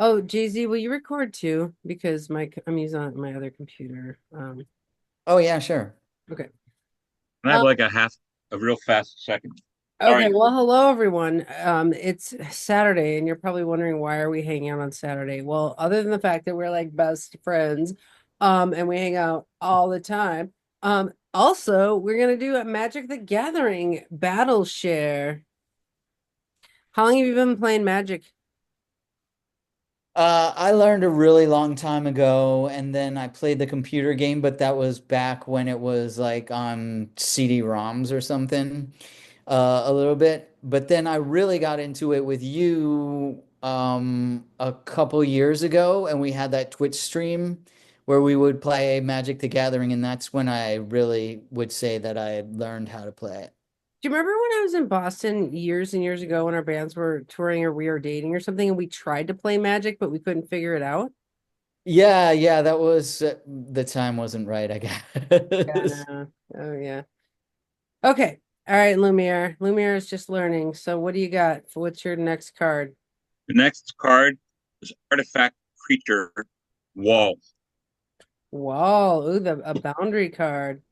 Oh, Jay-Z, will you record too? Because I'm using my other computer. Oh yeah, sure. Okay. And I have Um, like a real fast second. okay, Sorry. well, hello everyone. It's Saturday, and you're probably wondering why are we hanging out on Saturday? Well, other than the fact that we're like best friends, and we hang out all the time. Also, we're gonna do a Magic the Gathering battle share. How long have you been playing Magic? I learned a really long time ago, and then I played the computer game, but that was back when it was like on CD-ROMs or something, a little bit. But then I really got into it with you a couple years ago, and we had that Twitch stream where we would play Magic the Gathering, and that's when I really would say that I had learned how to play it. Do you remember when I was in Boston years and years ago when our bands were touring or we were dating or something and we tried to play Magic, but we couldn't figure it out? Yeah, yeah, that was the time wasn't right, I Yeah, guess. no. Oh, yeah. Okay. All right, Lumiere. Lumiere is just learning. So what do you got? What's your next card? The next card is Artifact Creature Wall. Wall. Ooh, a boundary card.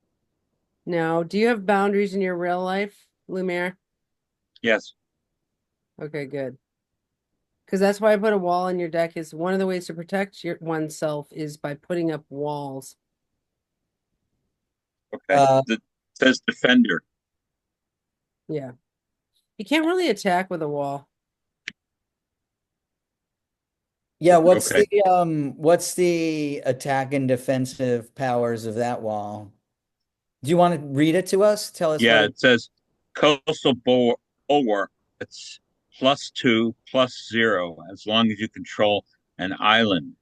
Now, do you have boundaries in your real life, Lumiere? Yes. Okay, good. Because that's why I put a wall in your deck is one of the ways to protect oneself is by putting up walls. Okay. Uh, It says Defender. Yeah. You can't really attack with a wall. yeah, Okay. what's the attack and defensive powers of that wall? Do you want to read it to us? Tell us what Yeah, it it says Coastal Bulwark. It's +2/+0 as long as you control an island.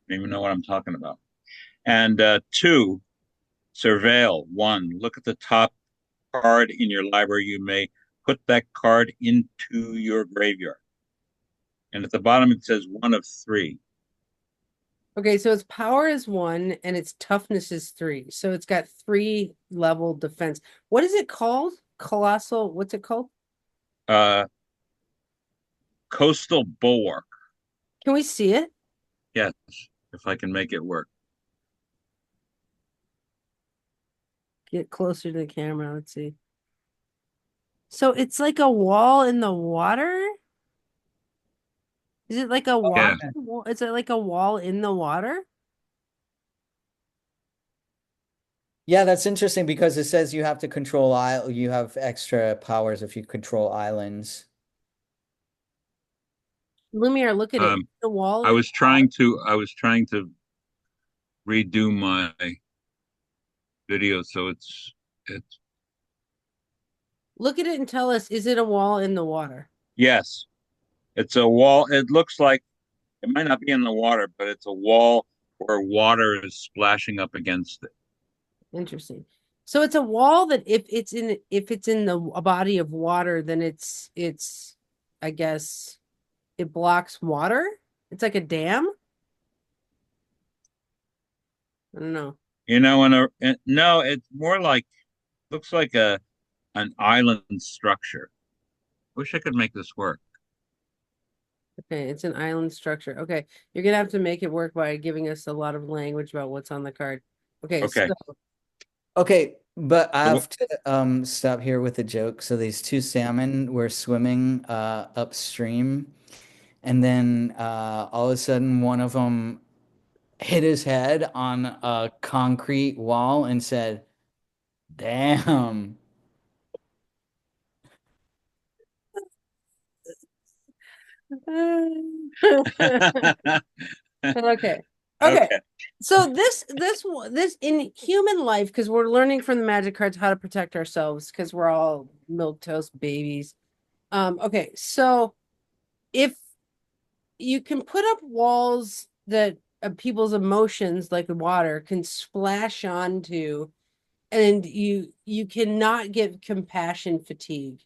I don't even know what I'm talking about. And two, Surveil. One, look at the top card in your library. You may put that card into your graveyard. And at the bottom, it says one of three. Okay, so its power is one and its toughness is three. So it's got three level defense. What is it called? Colossal, what's it called? Uh, Coastal Bulwark. Can we see it? Yes, if I can make it work. Get closer to the camera. Let's see. So it's like a wall in the water? Is it like a water Yeah. wall? Is it like a wall in the water? Yeah, that's interesting because it says you have to control isle you have extra powers if you control islands. Lumiere, look at it. Um, The wall I in was trying to I was trying to redo my video so it's look at it and tell us, is it a wall in the water? yes, it's a wall. It looks like it might not be in the water, but it's a wall where water is splashing up against it. Interesting. So it's a wall that if it's in the a body of water, then it's I guess it blocks water. It's like a dam. I don't know. And no, it's more like looks like a an island structure. Wish I could make this work. Okay, it's an island structure. Okay, you're gonna have to make it work by giving us a lot of language about what's on the card. Okay, so Okay. Okay, but I So have to stop here with a joke. So these two salmon were swimming upstream, and then all of a sudden one of them hit his head on a concrete wall and said, "Damn." okay. Okay. okay. So this in human life, because we're learning from the magic cards how to protect ourselves, because we're all milk toast babies. Okay, so if you can put up walls that people's emotions, like the water, can splash onto, and you cannot get compassion fatigue.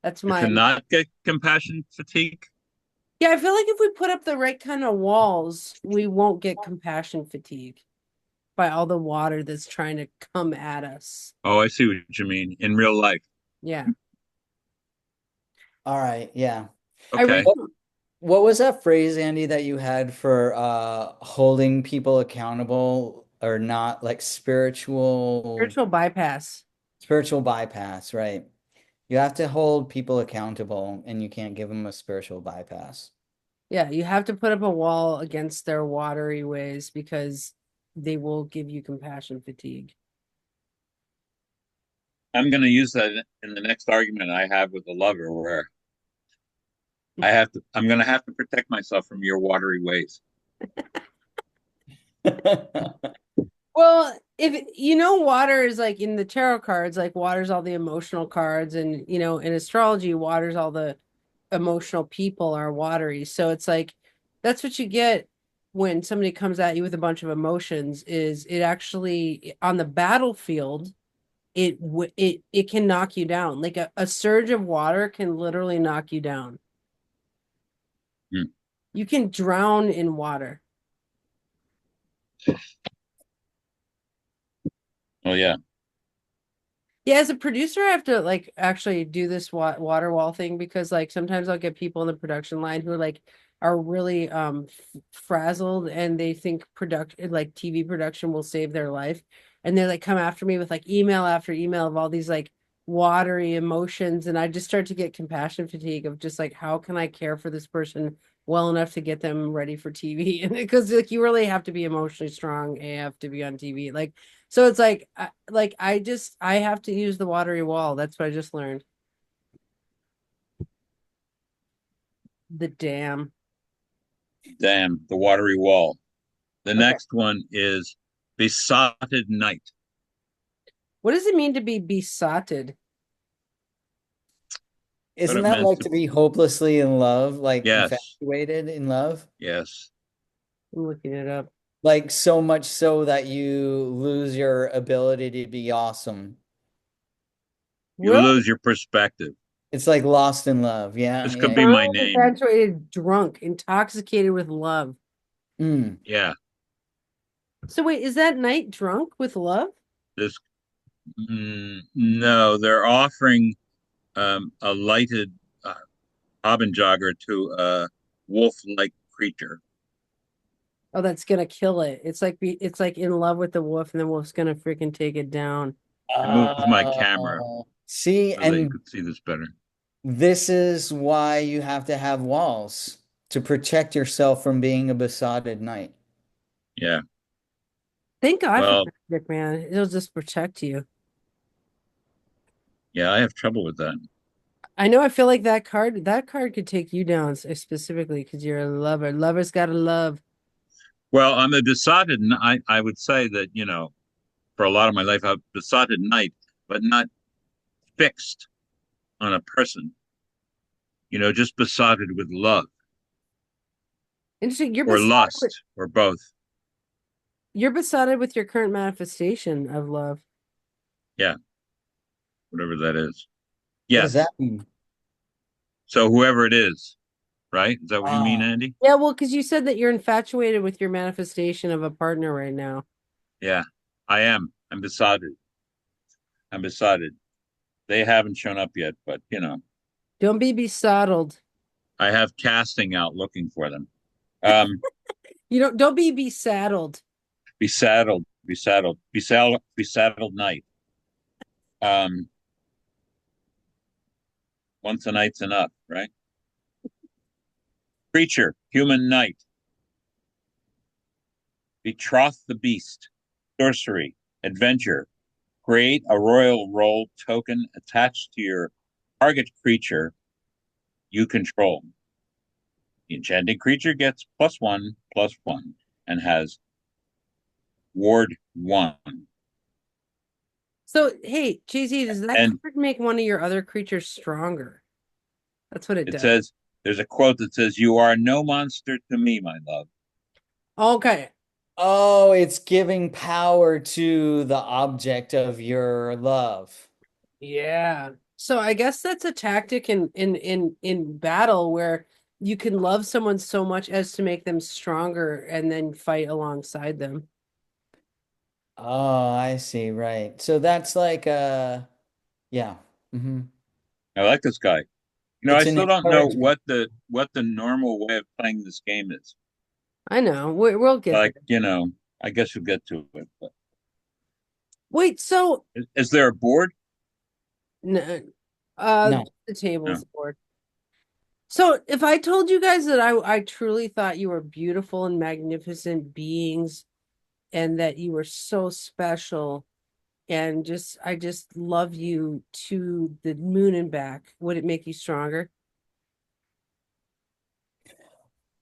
That's You my cannot get compassion fatigue. yeah, I feel like if we put up the right kind of walls, we won't get compassion fatigue by all the water that's trying to come at us. Oh, I see what you mean. In real life. Yeah. All right, yeah. I Okay. What recently what was that phrase, Andy, that you had for holding people accountable or not, like spiritual bypass. spiritual bypass, right? You have to hold people accountable and you can't give them a spiritual bypass. Yeah, you have to put up a wall against their watery ways because they will give you compassion fatigue. I'm going to use that in the next argument I have with a lover where I'm going to have to protect myself from your watery ways. Well, if water is like in the tarot cards, like water's all the emotional cards, and in astrology, water's all the emotional people are watery. So it's like that's what you get when somebody comes at you with a bunch of emotions, is it actually on the battlefield, it can knock you down. Like a surge of water can literally knock you down. Hmm. You can drown in water. Oh, yeah. Yeah, as a producer, I have to like actually do this water wall thing because like sometimes I'll get people in the production line who like are really frazzled and they think production like TV production will save their life, and they like come after me with like email after email of all these like watery emotions, and I just start to get compassion fatigue of just like how can I care for this person well enough to get them ready for TV, and because like you really have to be emotionally strong AF to be on TV, like so it's like I have to use the watery wall. That's what I just learned. The dam. Damn, the watery wall. The Okay. next one is besotted night. What does it mean to be besotted? But Isn't it that meant like to, to be hopelessly in love, like yes, infatuated in love? yes. I'm looking it up. Like so much so that you lose your ability to be awesome. You Really? lose your perspective. It's like lost in love. Yeah, This could yeah. be my Thoroughly name. infatuated, drunk, intoxicated with love. Mm. Yeah, So wait, is that night drunk with love? this, no, they're offering a lighted Jogger to a wolf-like creature. Oh, that's gonna kill it. It's like in love with the wolf, and the wolf's gonna freaking take it down. I moved my camera See, so that you and could see this better. this is why you have to have walls to protect yourself from being a besotted knight. Yeah. Thank God for Well, magic, man. It'll just protect you. yeah, I have trouble with that. I know I feel like that card could take you down specifically because you're a lover. Lovers gotta love. Well, I'm a besotted. I would say that for a lot of my life, I've besotted night, but not fixed on a person. Just besotted with love Interesting. or lust or both. You're besotted with your current manifestation of love. Yeah, whatever that is. What does that Yes. mean? So whoever it is, right? Is that what you mean, Ah, Andy? Yeah, well, because you said that you're infatuated with your manifestation of a partner right now. Yeah, I am. I'm besotted. I'm besotted. They haven't shown up yet, but Don't be besottled. I have casting out looking for them. Um, Don't be besaddled. besaddled night. Um, once a night's enough, right? Creature, human knight, betroth the beast, sorcery, adventure. Create a royal roll token attached to your target creature you control. The enchanted creature gets +1/+1 and has ward 1. So, hey, JZ, does that And card make one of your other creatures stronger? That's what it it does. says, there's a quote that says, "You are no monster to me, my love." Okay. oh, it's giving power to the object of your love. Yeah. So I guess that's a tactic in battle where you can love someone so much as to make them stronger and then fight alongside them. Oh, I see. Right. So that's like yeah. Hmm. I like this guy. I It's an still don't know encouragement. what the normal way of playing this game is. I know. We'll get Like, there. I guess you'll get to it. But Wait, so is there a board? n- No. the table's No. board. So if I told you guys that I truly thought you were beautiful and magnificent beings and that you were so special and just I just love you to the moon and back, would it make you stronger?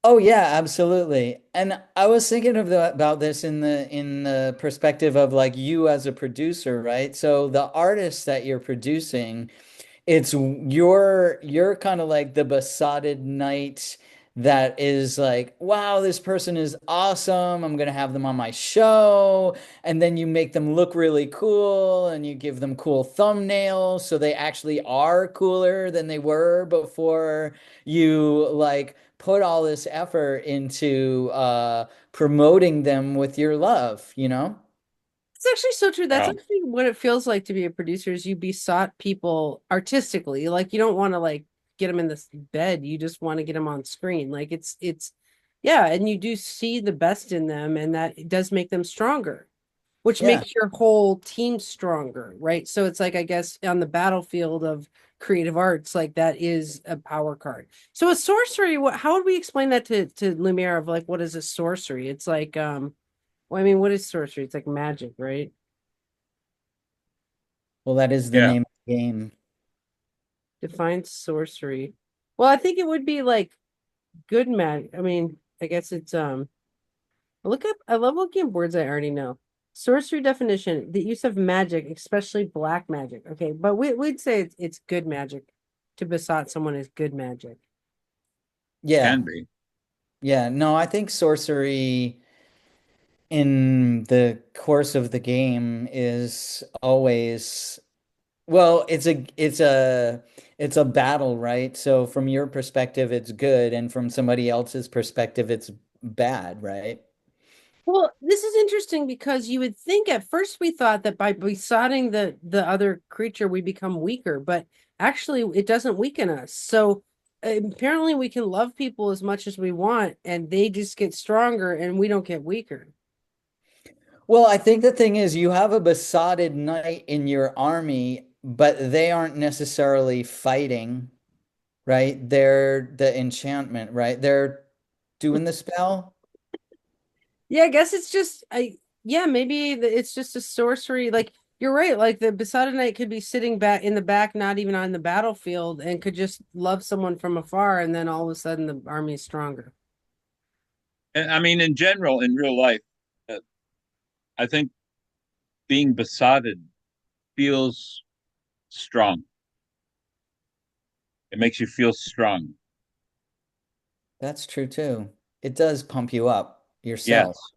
Oh yeah, absolutely. And I was thinking about this in the perspective of like you as a producer, right? So the artist that you're producing, it's you're kind of like the besotted knight that is like, wow, this person is awesome. I'm gonna have them on my show. And then you make them look really cool and you give them cool thumbnails so they actually are cooler than they were before you like put all this effort into promoting them with your love, you know? It's actually so true. That's Wow. actually what it feels like to be a producer is you besought people artistically. Like you don't want to like get them in this bed. You just want to get them on screen. Like it's yeah, and you do see the best in them and that it does make them stronger, which Yeah. makes your whole team stronger, right? So it's like I guess on the battlefield of creative arts, like that is a power card. So a sorcery, how would we explain that to Lumiere of like what is a sorcery? It's like well, I mean, what is sorcery? It's like magic, right? Well, that is the Yeah. name of the game. Define sorcery. Well, I think it would be like good magic. I mean, I guess it's look up I love looking at words I already know. Sorcery definition, the use of magic, especially black magic. Okay, but we'd say it's good magic. To besot someone is good magic. Yeah. Can be. Yeah. No, I think sorcery in the course of the game is always well, it's a battle, right? So from your perspective it's good and from somebody else's perspective it's bad, right? Well, this is interesting because you would think at first we thought that by besotting the other creature we become weaker, but actually it doesn't weaken us. So apparently we can love people as much as we want and they just get stronger and we don't get weaker. Well, I think the thing is you have a besotted knight in your army, but they aren't necessarily fighting, right? They're the enchantment, right? They're doing the spell. Yeah, I guess it's just I yeah, maybe it's just a sorcery. Like you're right, like the besotted knight could be sitting back in the back, not even on the battlefield, and could just love someone from afar, and then all of a sudden the army is stronger. And I mean, in general, in real life, uh, I think being besotted feels strong. It makes you feel strong. That's true too. It does pump you up yourself. Yes.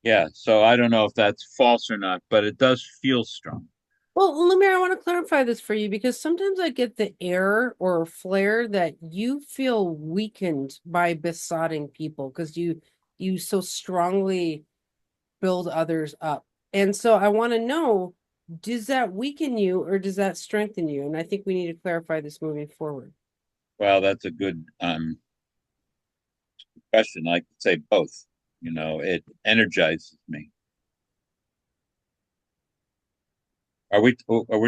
Yeah. So I don't know if that's false or not, but it does feel strong. Well, Lumiere, I want to clarify this for you because sometimes I get the air or flare that you feel weakened by besotting people because you so strongly build others up. And so I want to know, does that weaken you or does that strengthen you? And I think we need to clarify this moving forward. Well, that's a good question. I could say both. It energizes me. Are we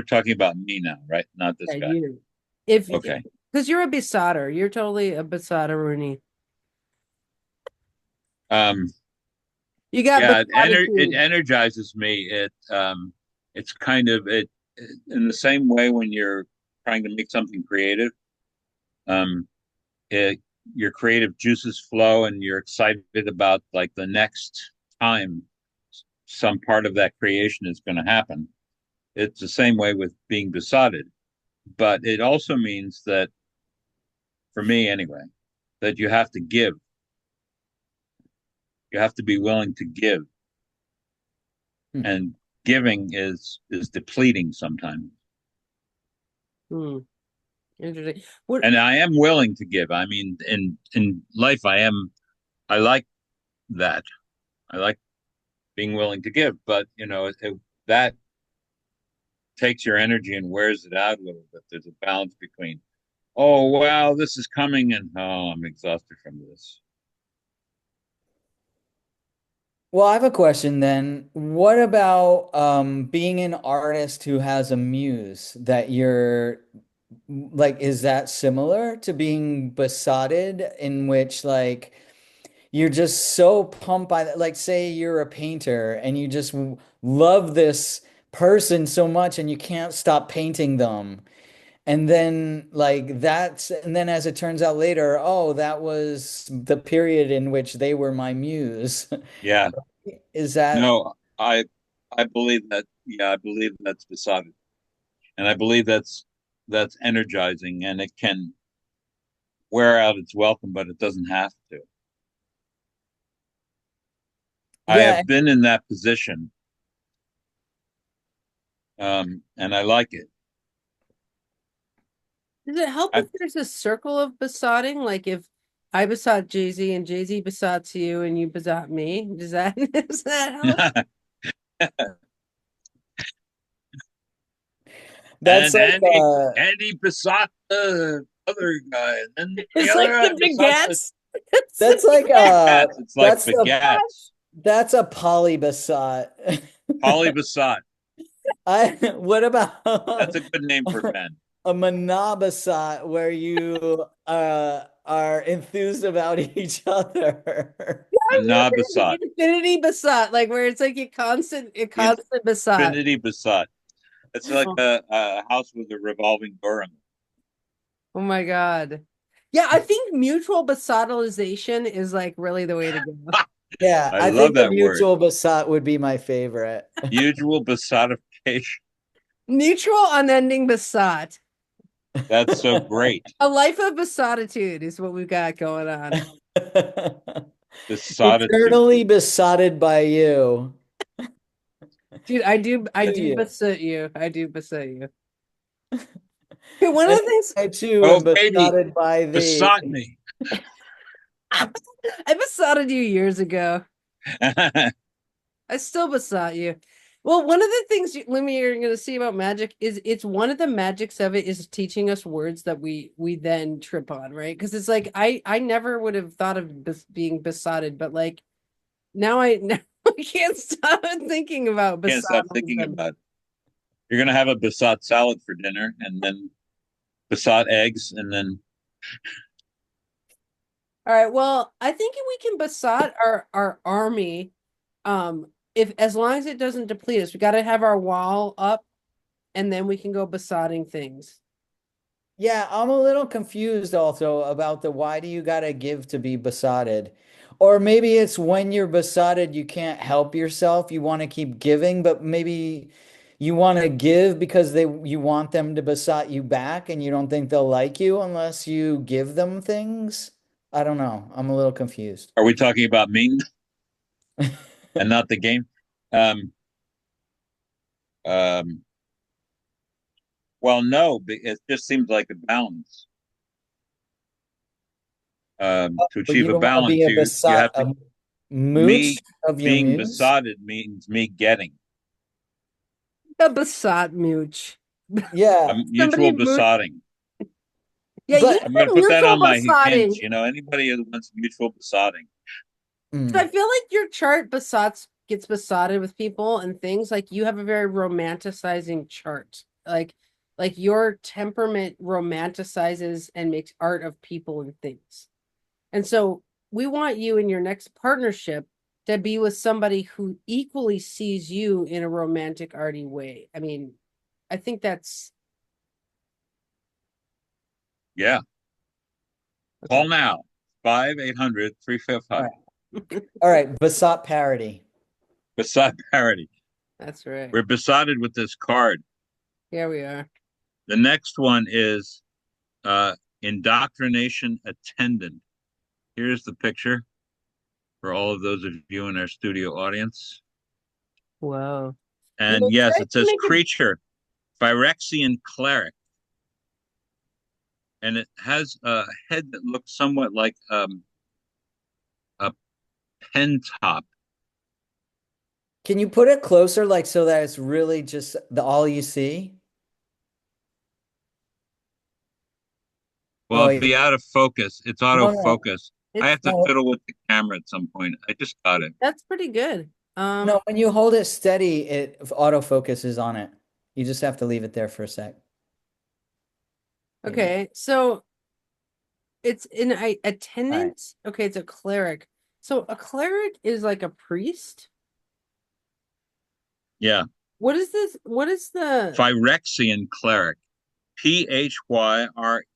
talking about me now, right? Not this Yeah, guy. you. If Okay. because you're a besotter, you're totally a besotter, Rooney. Um, You got yeah, besotted it too. energizes me. It's kind of in the same way when you're trying to make something creative. Um, it your creative juices flow, and you're excited about like the next time some part of that creation is going to happen. It's the same way with being besotted, but it also means that, for me anyway, that you have to give. You have to be willing to give, Hmm. and giving is depleting sometimes. Hmm, interesting. What And I am willing to give. I mean, in life, I like that. I like being willing to give, but that takes your energy and wears it out a little bit. There's a balance between Oh, wow, this is coming and oh, I'm exhausted from this. Well, I have a question then. What about being an artist who has a muse that you're like, is that similar to being besotted in which like you're just so pumped by that? Like, say you're a painter and you just love this person so much and you can't stop painting them. And then and then as it turns out later, oh, that was the period in which they were my muse. Yeah. Is that No, I believe that. Yeah, I believe that's besotted, and I believe that's energizing, and it can wear out its welcome, but it doesn't have to. I yeah, have been in that position, and I like it. Does it help I, if there's a circle of besotting? Like if I besot Jay-Z and Jay-Z besots you and you besot me, does that does that help? that's and like Andy besought the other guy, and then the It's other like guy the besought the begats. It's the that's like cats. It's like that's the begats. that's a polybesot. Polly besought. I what about That's a good name for men. a monobesot where you are enthused about each other? I've never Besought. an infinity besot, like where it's like a The constant besot. infinity besought. It's like a house with a revolving door in it. Oh my God. Yeah, I think mutual besottilization is like really the way to go. Yeah, I I love think the that word. mutual besot would be my favorite. Mutual besottification. Mutual unending besot. That's so great. A life of besotitude is what we've got going on. Besotitude. Eternally besotted by you. Dude, I To do you. besit you. I do besit you. Okay, one of And the things I too Oh, am baby, besotted by thee. besought me. I besotted you years ago. I still besought you. Well, one of the things Lemmy, you're going to see about magic is it's one of the magics of it is teaching us words that we then trip on, right? Because it's like I never would have thought of being besotted, but like now now I can't stop thinking about Can't stop besotting thinking them. about it. You're gonna have a besot salad for dinner, and then besot eggs, and then All right. Well, I think if we can besot our army, if as long as it doesn't deplete us, we got to have our wall up, and then we can go besotting things. Yeah, I'm a little confused also about the why do you gotta give to be besotted? Or maybe it's when you're besotted, you can't help yourself. You want to keep giving, but maybe you want to give because you want them to besot you back and you don't think they'll like you unless you give them things. I don't know. I'm a little confused. are we talking about mean and not the game? Um, um, well, no, it just seems like a balance. To But you achieve a don't want to be balance, you have to a mooch me of your being muse? besotted means me getting A besot mooch. a Yeah, Somebody mutual mooch. besotting. Yeah, you but I'm have going to put that mutual on my besotting. hinge. Anybody who wants mutual besotting. So I mm, feel like your chart besots gets besotted with people and things. Like you have a very romanticizing chart. Like your temperament romanticizes and makes art of people and things. And so we want you in your next partnership to be with somebody who equally sees you in a romantic, arty way. I mean, I think that's Yeah. okay. Call now. 5-800-355. all right. All right, besot parody. Besot parody. That's right. We're besotted with this card. Here we are. The next one is indoctrination attendant. Here's the picture for all of those of you in our studio audience. Whoa. You And know, yes, try it to says make it creature, Phyrexian cleric. And it has a head that looks somewhat like a pen top. Can you put it closer, like so that it's really just the all you see? Well, Oh, it'll yeah. be out of focus. It's No, no, autofocus. I It's have to no, fiddle with the camera at some point. I just got it. that's pretty good. no. When you hold it steady, it autofocus is on it. You just have to leave it there for a sec. Maybe. Okay, so it's in a All right. attendant. Okay, it's a cleric. So a cleric is like a priest. Yeah. What is this? What is the Phyrexian cleric. Phyrexian.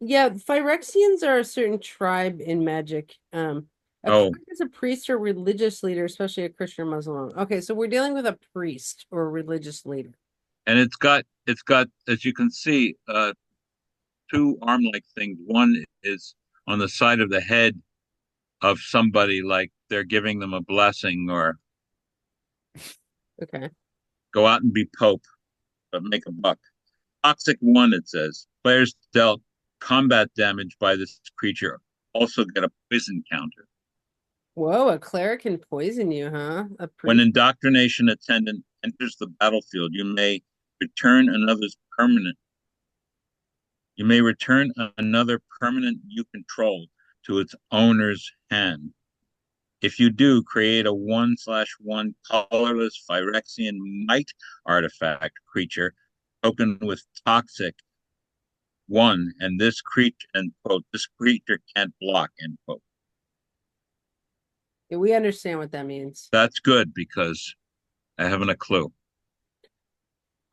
Yeah, Phyrexians are a certain tribe in magic. A Oh, cleric is a priest or religious leader, especially a Christian or Muslim. Okay, so we're dealing with a priest or a religious leader. and it's got as you can see, two arm-like things. One is on the side of the head of somebody, like they're giving them a blessing, or Okay. go out and be pope, but make a buck. Toxic one, it says. Players dealt combat damage by this creature also get a poison counter. Whoa, a cleric can poison you, huh? A When priest? indoctrination attendant enters the battlefield, return another's permanent you may return another permanent you control to its owner's hand. If you do, create a 1/1 colorless Phyrexian might artifact creature token with toxic one, and this creature, end quote, this creature can't block, end quote. Yeah, we understand what that means. That's good because I haven't a clue.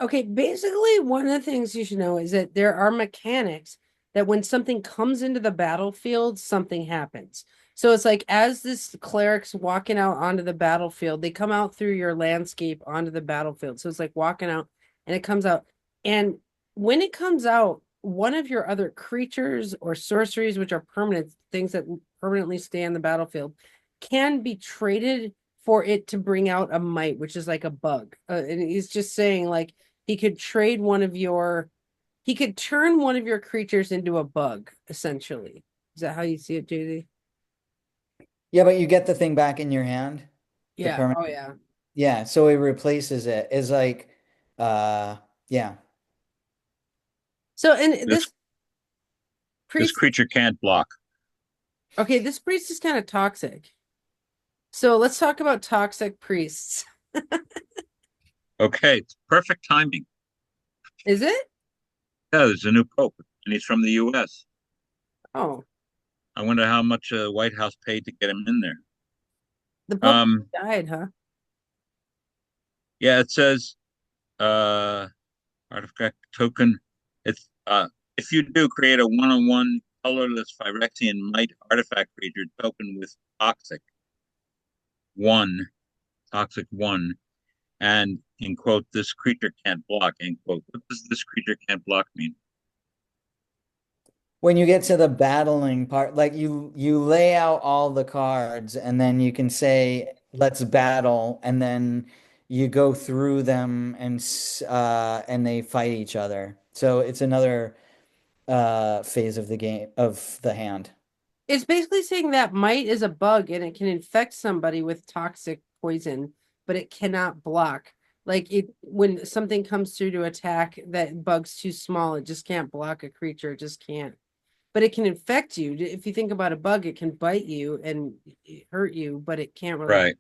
Okay, basically, one of the things you should know is that there are mechanics that when something comes into the battlefield, something happens. So it's like as this cleric's walking out onto the battlefield, they come out through your landscape onto the battlefield. So it's like walking out and it comes out. And when it comes out, one of your other creatures or sorceries, which are permanent things that permanently stay on the battlefield, can be traded for it to bring out a might, which is like a bug. And he's just saying, like, he could trade one of your he could turn one of your creatures into a bug, essentially. Is that how you see it, JD? Yeah, but you get the thing back in your hand, the Yeah. permanent. Oh yeah. Yeah, so it replaces it. It's like, uh, yeah. So and This this this priest creature can't block. okay, this priest is kind of toxic. So let's talk about toxic priests. Okay, it's perfect timing. Is it? Yeah, there's a new pope, and he's from the U.S. Oh, I wonder how much the White House paid to get him in there. the Pope Um, died, huh? yeah, it says uh, artifact token. It's if you do create a one-on-one colorless Phyrexian might artifact creature token with one, toxic one, and in quote, this creature can't block, end quote. What does this creature can't block mean? When you get to the battling part, like you lay out all the cards and then you can say, let's battle, and then you go through them and they fight each other. So it's another phase of the game of the hand. It's basically saying that might is a bug and it can infect somebody with toxic poison, but it cannot block. Like it when something comes through to attack, that bug's too small, it just can't block a creature, it just can't. But it can infect you. If you think about a bug, it can bite you and hurt you, but it can't really. Right.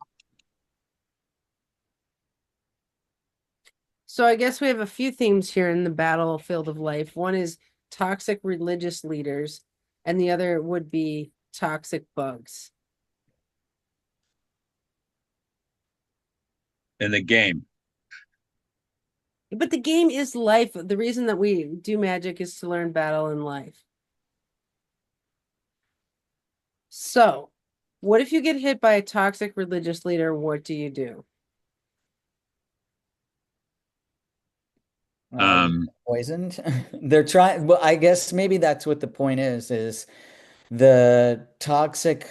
So I guess we have a few themes here in the battlefield of life. One is toxic religious leaders, and the other would be toxic bugs. In the game. But the game is life. The reason that we do magic is to learn battle in life. So, what if you get hit by a toxic religious leader? What do you do? You Um, poisoned. They're trying, well, I guess maybe that's what the point is the toxic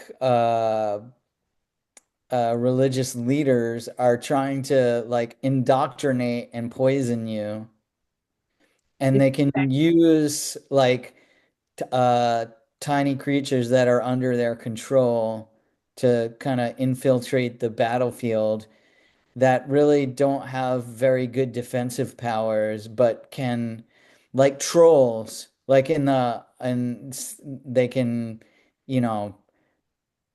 religious leaders are trying to like indoctrinate and poison you, and they can use like t tiny creatures that are under their control to kind of infiltrate the battlefield that really don't have very good defensive powers, but can, like trolls. Like they can, you know,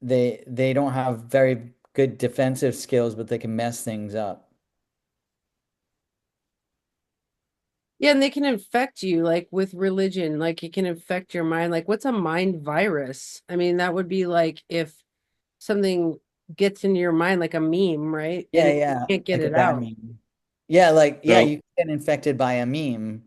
they don't have very good defensive skills, but they can mess things up. Yeah, and they can infect you like with religion, like it can infect your mind. Like, what's a mind virus? I mean, that would be like if something gets into your mind like a meme, right? Yeah, And you yeah, can't get like a it bad out. meme. Yeah, like yeah, So you get infected by a meme.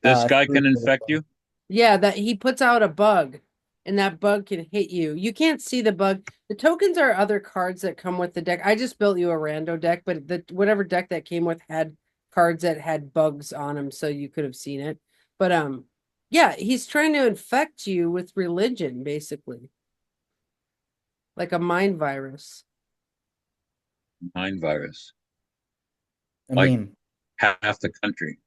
this guy Through can infect you? Yeah, that he puts out a bug and that bug can hit you. You can't see the bug. The tokens are other cards that come with the deck. I just built you a rando deck, but the whatever deck that came with had cards that had bugs on them, so you could have seen it. But yeah, he's trying to infect you with religion, basically, like a mind virus. Mind virus. a Like meme. half the country.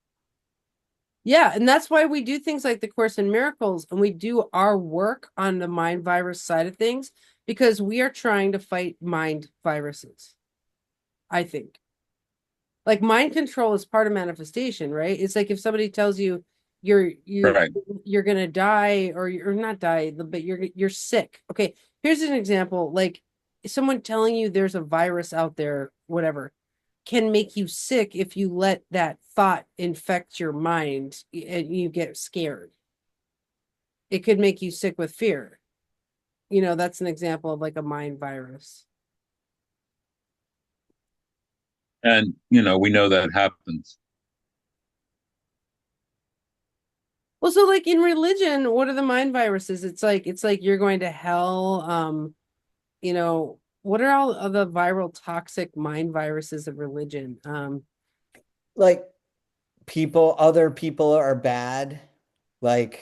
Yeah, and that's why we do things like the Course in Miracles and we do our work on the mind virus side of things because we are trying to fight mind viruses, I think. Like mind control is part of manifestation, right? It's like if somebody tells you you're you're Right. you're gonna die or you're not die, but you're sick. Okay, here's an example. Like someone telling you there's a virus out there, whatever, can make you sick if you let that thought infect your mind and you get scared. It could make you sick with fear. That's an example of like a mind virus. And, we know that happens. Well, so like in religion, what are the mind viruses? It's like you're going to hell. What are all of the viral toxic mind viruses of religion? Like other people are bad, like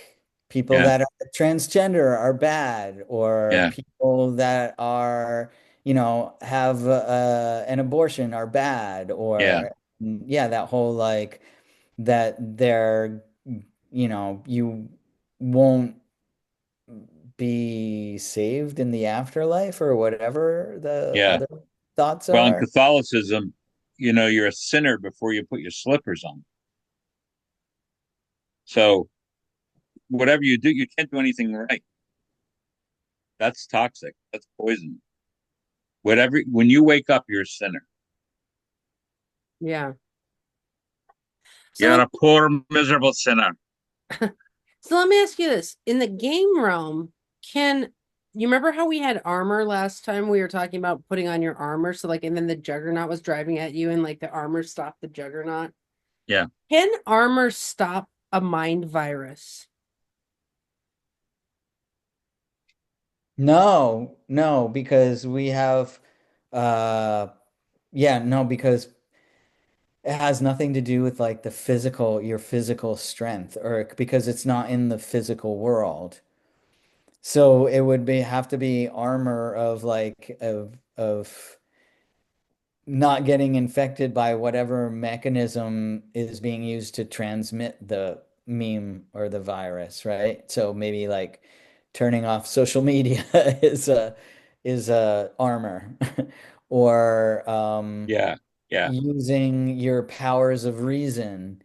people Yeah. that are transgender are bad, or Yeah. people that are, have an abortion are bad, Yeah. or yeah, that whole like that they're, you won't be saved in the afterlife or whatever the Yeah. other thoughts Well, in are. Catholicism, you're a sinner before you put your slippers on. So whatever you do, you can't do anything right. That's toxic. That's poison. When you wake up, you're a sinner. Yeah. So You're let a poor, miserable sinner. so let me ask you this. In the game realm, can you remember how we had armor last time we were talking about putting on your armor? So like and then the juggernaut was driving at you and like the armor stopped the juggernaut. Yeah. Can armor stop a mind virus? No, no, because we have, uh, yeah, no, because it has nothing to do with like your physical strength, or because it's not in the physical world. So it would have to be armor of like, of not getting infected by whatever mechanism is being used to transmit the meme or the virus, right? So maybe like turning off social media is a armor, or Yeah. Yeah. using your powers of reason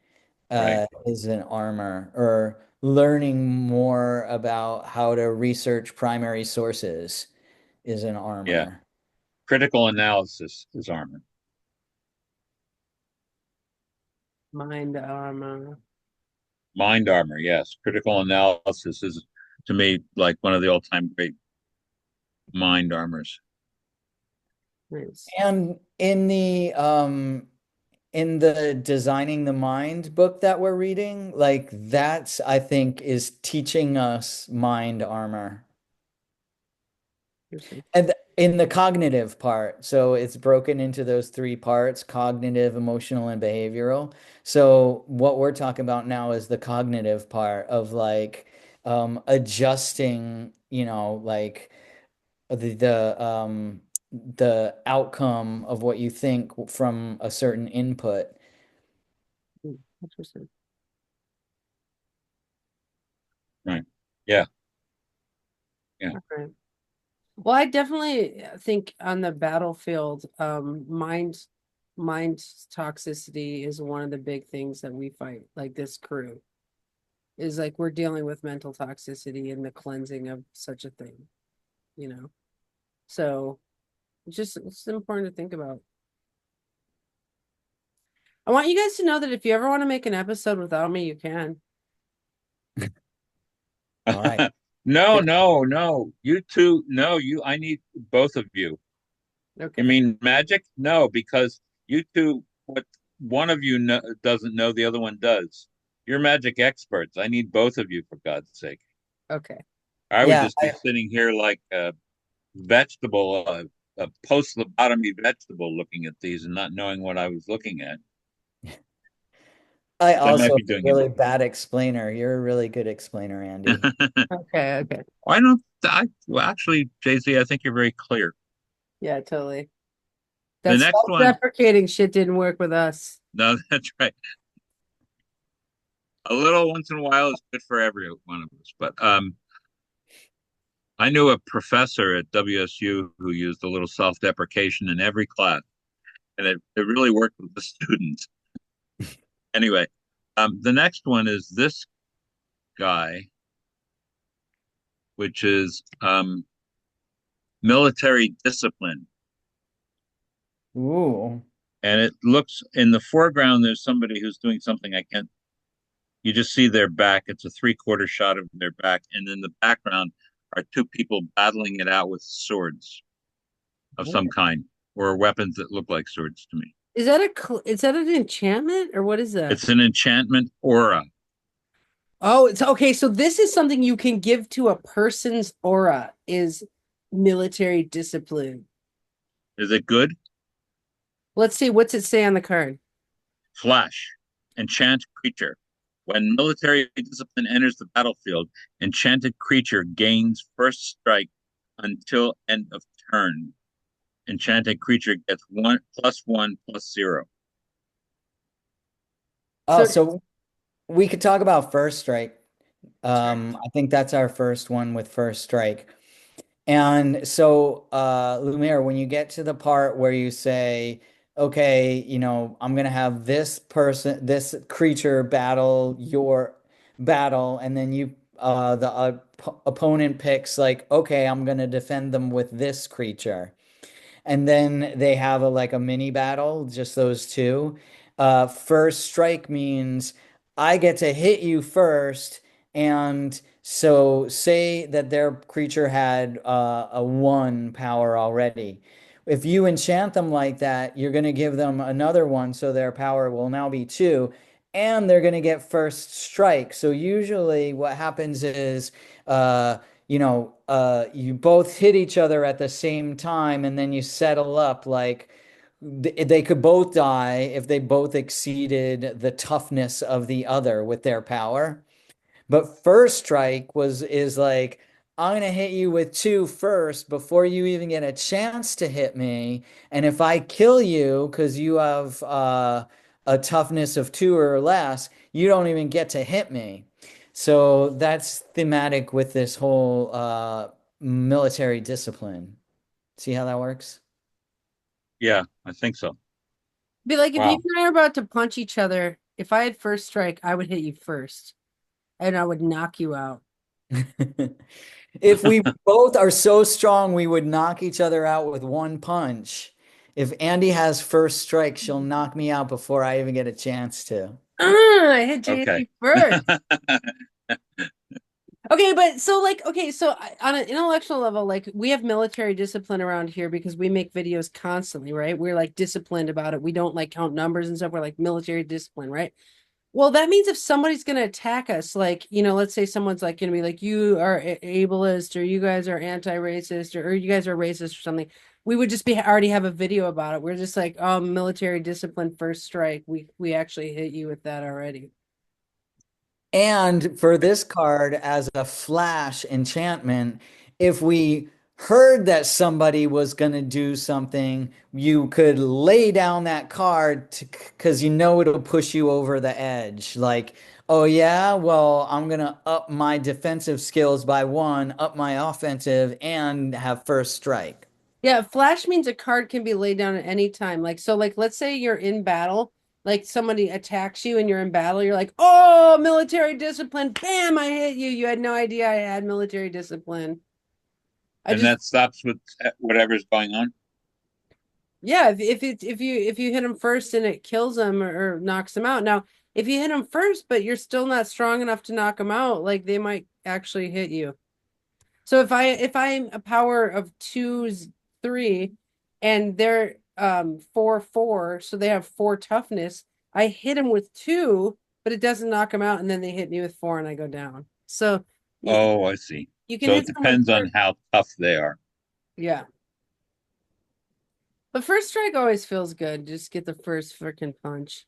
Right. is an armor, or learning more about how to research primary sources is an Yeah. armor. Critical analysis is armor. Mind armor. Mind armor. Yes. Critical analysis is, to me, like one of the all-time great mind armors. Nice. And in the Designing the Mind book that we're reading, like that's, I think, is teaching us mind armor. Interesting. And in the cognitive part, so it's broken into those three parts: cognitive, emotional, and behavioral. So what we're talking about now is the cognitive part of like adjusting, like the outcome of what you think from a certain input. Interesting. Right. Yeah. Yeah. Okay. Well, I definitely think on the battlefield, mind toxicity is one of the big things that we fight, like this crew. is like we're dealing with mental toxicity and the cleansing of such a thing, you know. So it's important to think about. I want you guys to know that if you ever want to make an episode without me, you can. All right. No, Good. no, no. You two, no, I need both of you. You Okay. mean magic? No, because you two, what one of you doesn't know, the other one does. You're magic experts. I need both of you, for God's sake. Okay. I would Yeah. just be sitting here like a vegetable, a post-lobotomy vegetable looking at these and not knowing what I was looking at. I I might also be am a doing really bad explainer. You're a really good explainer, Andy. it. Okay. Okay. Why don't I? Well, actually, JZ, I think you're very clear. Yeah, totally. The That next one, self-deprecating shit didn't work with us. no, that's right. A little once in a while is good for every one of us. But I knew a professor at WSU who used a little self-deprecation in every class, and it really worked with the students. Anyway, the next one is this guy, which is military discipline. Ooh. And it looks in the foreground, there's somebody who's doing something I can't, you just see their back. It's a three-quarter shot of their back. And in the background are two people battling it out with swords of some kind or weapons that look like swords to me. Is that an enchantment or what is that? It's an enchantment aura. Oh, it's okay. So this is something you can give to a person's aura is military discipline. Is it good? Let's see, what's it say on the card? Flash, enchant creature. When military discipline enters the battlefield, enchanted creature gains first strike until end of turn. Enchanted creature gets 1 + 1 + 0. Oh, So so we could talk about first strike. sure. I think that's our first one with first strike. And so, Lumiere, when you get to the part where you say, okay, I'm gonna have this creature battle your battle, and then the opponent picks like, okay, I'm gonna defend them with this creature. And then they have like a mini battle, just those two. First strike means I get to hit you first, and so say that their creature had a 1 power already. If you enchant them like that, you're going to give them another one, so their power will now be 2, and they're going to get first strike. So usually what happens is you both hit each other at the same time, and then you settle up like they could both die if they both exceeded the toughness of the other with their power. But first strike is like, I'm gonna hit you with 2 first before you even get a chance to hit me. And if I kill you because you have a toughness of 2 or less, you don't even get to hit me. So that's thematic with this whole military discipline. See how that works? Yeah, I think so. Be like if you Wow. and I are about to punch each other, if I had first strike, I would hit you first and I would knock you out. If we both are so strong, we would knock each other out with 1 punch. If Andy has first strike, she'll knock me out before I even get a chance to. I hit Okay. JC first. Okay, but so like, okay, so on an intellectual level, like we have military discipline around here because we make videos constantly, right? We're like disciplined about it. We don't like count numbers and stuff. We're like military discipline, right? Well, that means if somebody's going to attack us, like, let's say someone's like going to be like, you are ableist or you guys are anti-racist or you guys are racist or something. We would just be already have a video about it. We're just like, oh, military discipline first strike. We actually hit you with that already. And for this card, as a flash enchantment, if we heard that somebody was going to do something, you could lay down that card because it'll push you over the edge. Like, oh, yeah, well, I'm going to up my defensive skills by 1, up my offensive, and have first strike. Yeah, flash means a card can be laid down at any time. Like, so like let's say you're in battle Like somebody attacks you and you're in battle, you're like, oh, military discipline, bam, I hit you. You had no idea I had military discipline. I And just that stops with whatever's going on. Yeah, if you hit him first and it kills him or knocks him out. Now, if you hit him first, but you're still not strong enough to knock him out, like they might actually hit you. So if I'm a power of 2, 3, and they're 4, 4, so they have 4 toughness, I hit him with 2, but it doesn't knock him out, and then they hit me with 4 and I go down. So you, Oh, I see. you can So hit it someone depends on first. how tough they are. Yeah. But first strike always feels good. Just get the first freaking punch.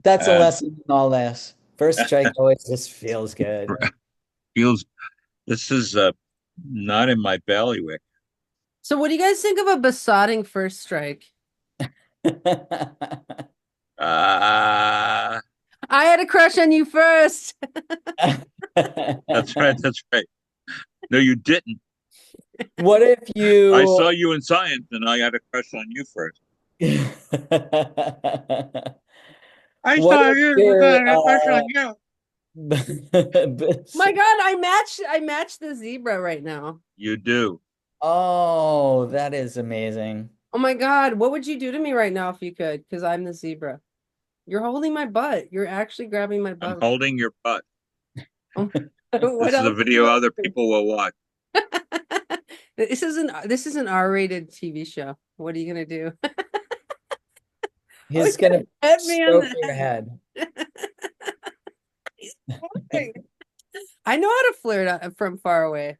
That's a Uh, lesson in all this. First strike always just feels good. feels this is not in my bailiwick. So what do you guys think of a besotting first strike? Uh, I had a crush on you first. that's right. That's right. No, you didn't. What if I you saw you in science, and I had a crush on you first. I what saw if you, and I you're had a crush on you. My God, I matched the zebra right now. You do. Oh, that is amazing. Oh my God, what would you do to me right now if you could? Because I'm the zebra. You're holding my butt. You're actually grabbing my I'm butt. holding your butt. Oh, what This is a else do you video want other to people will watch. do? This is an R-rated TV show. What are you gonna do? Oh, He's you're gonna gonna pet me on stroke your the head. head. He's flirting. I know how to flirt from far away.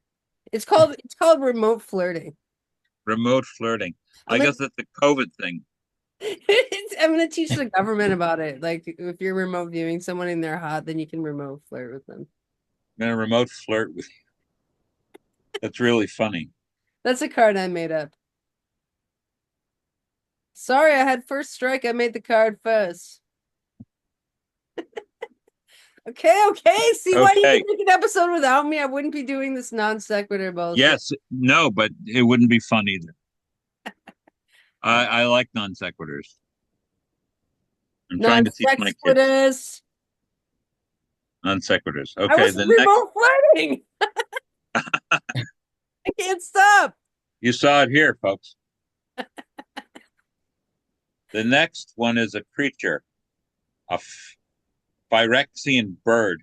It's called remote flirting. Remote flirting. I'm I gonna guess that's a COVID thing. I'm gonna teach the government about it. Like if you're remote viewing someone and they're hot, then you can remote flirt with them. I'm gonna remote flirt with you. That's really funny. That's a card I made up. Sorry, I had first strike. I made the card first. Okay, okay. See why you Okay. can make an episode without me? I wouldn't be doing this non sequitur bullshit. Yes. No, but it wouldn't be fun either. I like non sequiturs. I'm trying Non to teach my kids sequiturs. non sequiturs. I Okay. was The next, remote flirting. I can't stop. you saw it here, folks. The next one is a creature, a Phyrexian bird,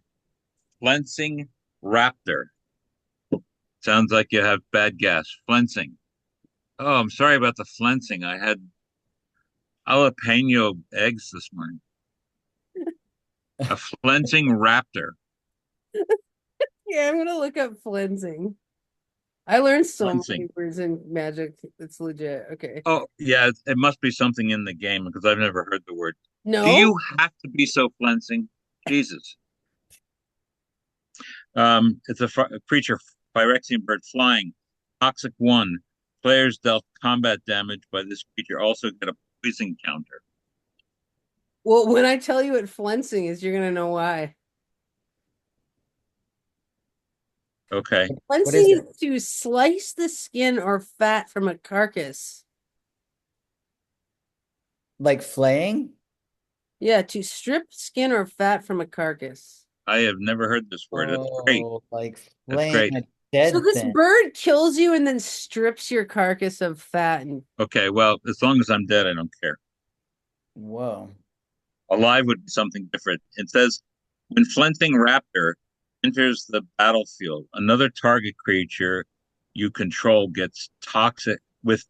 flensing raptor. Sounds like you have bad gas. Flensing. Oh, I'm sorry about the flensing. I had jalapeno eggs this morning. A flensing raptor. Yeah, I'm gonna look up flensing. I learned so many Flensing. words in magic. It's legit. Okay. Oh, yeah, it must be something in the game because I've never heard the word. Do No? you have to be so flensing? Jesus. It's a creature, Phyrexian bird, flying. Toxic 1. Players dealt combat damage by this creature also get a poison counter. Well, when I tell you what flensing is, you're gonna know why. Okay. What is Flensing it? is to slice the skin or fat from a carcass. Like flaying? Yeah, to strip skin or fat from a carcass. I have never heard this word. That's great. Oh, like That's flaying great. a So dead this thing. bird kills you and then strips your carcass of fat and Okay, well, as long as I'm dead, I don't care. Whoa. Alive would be something different. It says when Flinting Raptor enters the battlefield, another target creature you control gets toxic gets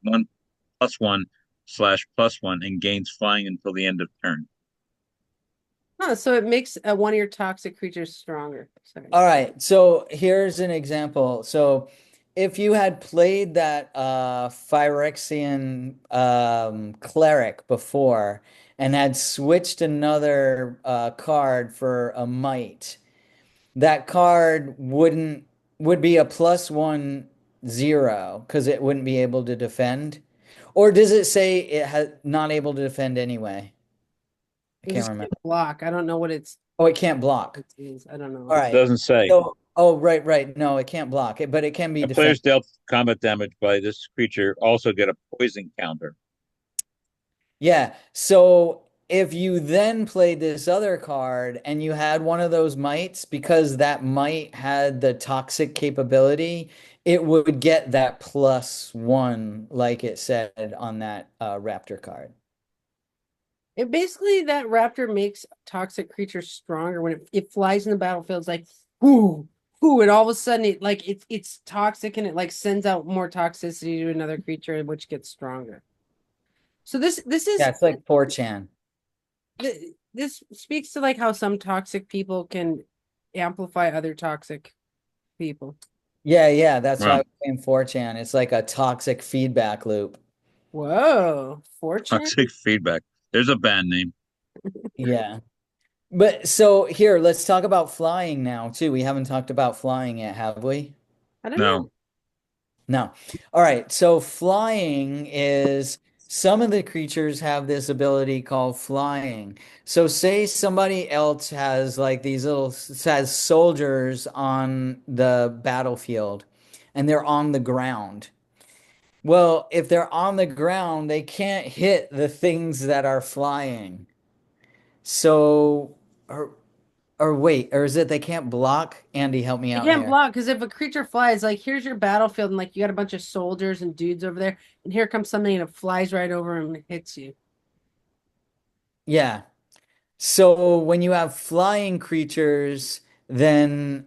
1+1/+1 and gains flying until the end of turn. so it makes one of your toxic creatures stronger. Sorry. All right, so here's an example. So if you had played that Phyrexian cleric before and had switched another card for a might, that card would be a +1/0 because it wouldn't be able to defend. Or does it say it has not able to defend anyway? I You can't just remember. can't block. I don't know what Oh, it can't block. it means. I don't All know. right. Doesn't say. So Oh, right, right. No, it can't block it, but it can be The players defended. dealt combat damage by this creature also get a poison counter. Yeah. So if you then played this other card and you had one of those mites, because that mite had the toxic capability, it would get that +1, like it said on that Raptor card. It basically that raptor makes toxic creatures stronger when it flies in the battlefield. It's like, whoo, whoo, and all of a sudden it's toxic and it like sends out more toxicity to another creature, which gets stronger. So this Yeah, is it's like 4chan. this speaks to like how some toxic people can amplify other toxic people. Yeah, yeah, that's why I Wow, was saying 4chan. It's like a toxic feedback loop. Whoa, fortune. toxic feedback. There's a band name. Yeah. But so here, let's talk about flying now too. We haven't talked about flying yet, have we? I don't know. No. No. All right. So flying is some of the creatures have this ability called flying. So say somebody else has like these little has soldiers on the battlefield and they're on the ground. Well, if they're on the ground, they can't hit the things that are flying. So, or wait, or is it they can't block? Andy, help me You out can't here. block because if a creature flies, like here's your battlefield, and like you got a bunch of soldiers and dudes over there, and here comes something and it flies right over and hits you. Yeah. So when you have flying creatures, then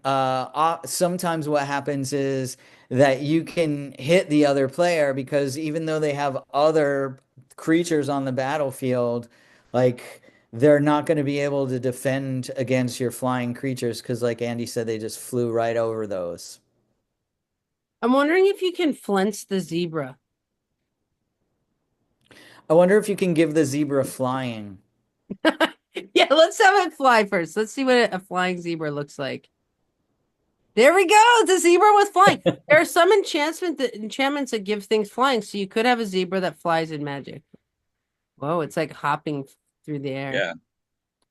sometimes what happens is that you can hit the other player because even though they have other creatures on the battlefield, like they're not going to be able to defend against your flying creatures because, like Andy said, they just flew right over those. I'm wondering if you can flinch the zebra. I wonder if you can give the zebra flying. Yeah, let's have it fly first. Let's see what a flying zebra looks like. There we go. The zebra was flying. There are some enchantments that give things flying, so you could have a zebra that flies in magic. Whoa, it's like hopping through the air. Yeah.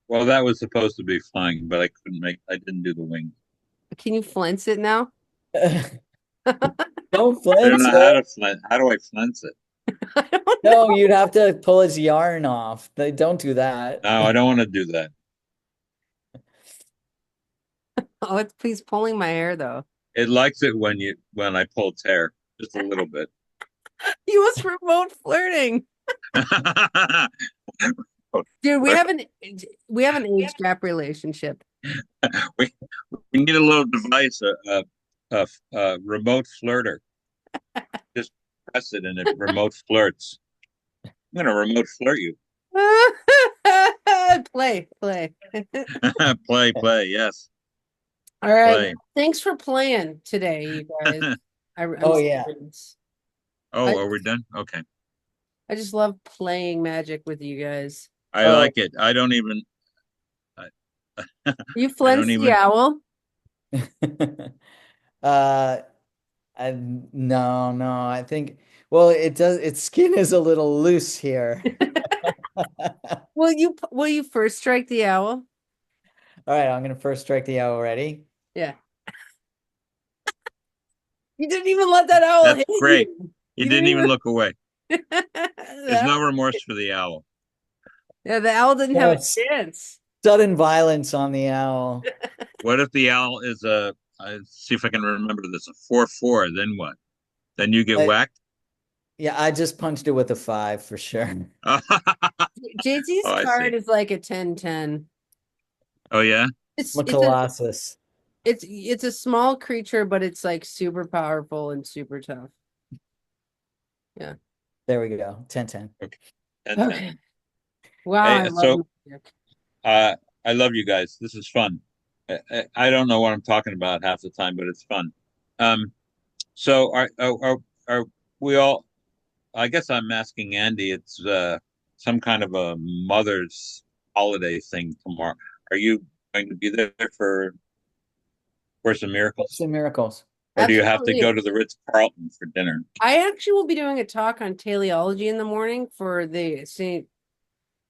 Well, that was supposed to be flying, but I didn't do the wings. Can you flinch it now? Don't I don't flinch know how it. to flint. How do I flint it? I don't No, know. you'd have to pull his yarn off. They don't do that. No, I don't want to do that. Oh, he's pulling my hair though. It likes it when I pull its hair just a little bit. He was remote flirting. Dude, we have an age gap relationship. we, we need a little device, a remote flirter. Just press it and it remote flirts. I'm gonna remote flirt you. Play. Play, play, yes, All right. play. Thanks for playing today, you guys. I'm Oh yeah. serious. Oh, I are we done? Okay. I just love playing magic with you guys. I Oh. like it. I don't even. I, You I don't flinch the even. owl? Uh no, no. I think well it does its skin is a little loose here. Will you first strike the owl? All right, I'm gonna first strike the owl. Ready? Yeah. You didn't even let that owl That's hit great. you. He You didn't didn't even even look away. There's that, no remorse for the owl. yeah, the owl didn't have a Yes. chance. Sudden violence on the owl. What if the owl is a? I see if I can remember this. A 4/4. Then what? Then you get I, whacked. yeah, I just punched it with a 5 for sure. Oh, JT's I card see. is like a 10-10. Oh yeah. It's I'm a it's a Colossus. it's a small creature, but it's like super powerful and super tough. Yeah. There we go. 10-10. Okay. 10/10. Okay. Wow, I Hey, love so magic. uh, I love you guys. This is fun. I don't know what I'm talking about half the time, but it's fun. Um, so are we all? I guess I'm asking Andy. It's some kind of a mother's holiday thing tomorrow. Are you going to be there for Course of Course Miracles, in Miracles. or do you have to go Absolutely. to the Ritz Carlton for dinner? I actually will be doing a talk on teleology in the morning for the St.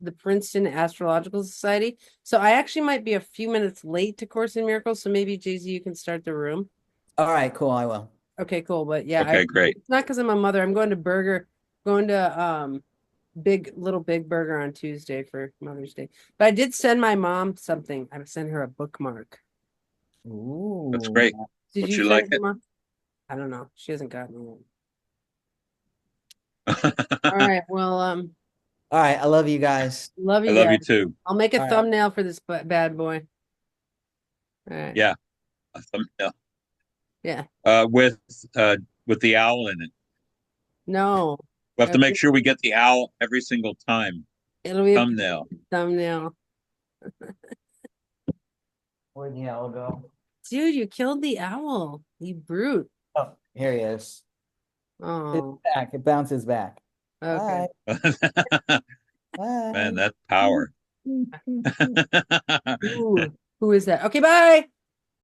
the Princeton Astrological Society. So I actually might be a few minutes late to Course in Miracles. So maybe Jay-Z, you can start the room. All right, cool. I will. Okay, cool. But yeah, Okay, great. it's not because I'm a mother. I'm going to Big Burger on Tuesday for Mother's Day. But I did send my mom something. I sent her a bookmark. Ooh. That's great. Did Would you you send like it to it? Mom? I don't know. She hasn't gotten it yet. I All right. Well, All right, I love you guys. love you love you guys. too. I'll make a All right. thumbnail for this bad boy. All right. Yeah, a thumbnail. Yeah. Uh, with the owl in it. No. We have to make sure we get the owl every single time. It'll be a Thumbnail. thumbnail. Where'd the owl go? Dude, you killed the owl. You brute. Oh, here he is. It's Oh, back. It bounces back. okay. Bye. Man, Bye. that's power. Ooh, who is that? Okay, bye.